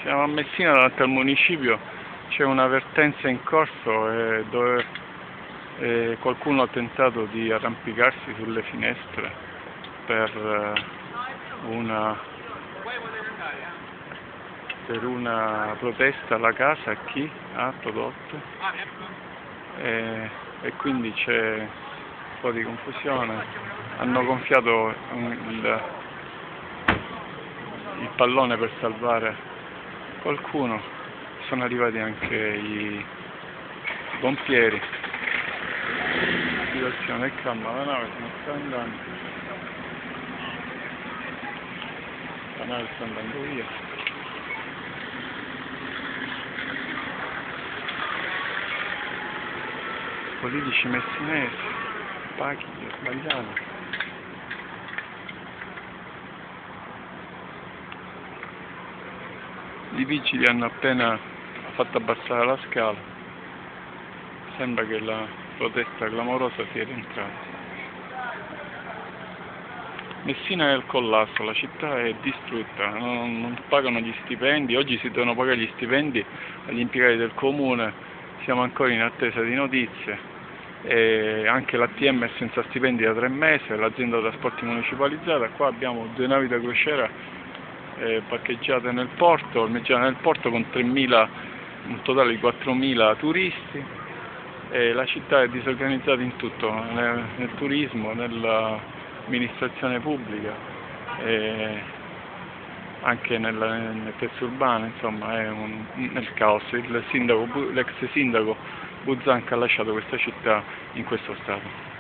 Siamo a Messina, davanti al municipio, c'è una vertenza in corso dove qualcuno ha tentato di arrampicarsi sulle finestre per una protesta alla casa a chi ha prodotto e quindi c'è un po' di confusione. Hanno gonfiato il pallone per salvare qualcuno, sono arrivati anche i pompieri. Situazione e calma, la nave se ne sta andando, la nave sta andando via. Politici messinesi, paghi, sbagliato. I vigili hanno appena fatto abbassare la scala, sembra che la protesta clamorosa sia rientrata. Messina è al collasso, la città è distrutta, non pagano gli stipendi, oggi si devono pagare gli stipendi agli impiegati del comune, siamo ancora in attesa di notizie, e anche l'ATM è senza stipendi da 3 mesi, l'azienda trasporti municipalizzata. Qua abbiamo 2 navi da crociera parcheggiate nel porto, ormeggiate nel porto con un totale di 4.000 turisti, e la città è disorganizzata in tutto, nel turismo, nell'amministrazione pubblica, anche nel pezzo urbano, insomma è nel caos. L'ex sindaco Buzzanca ha lasciato questa città in questo stato.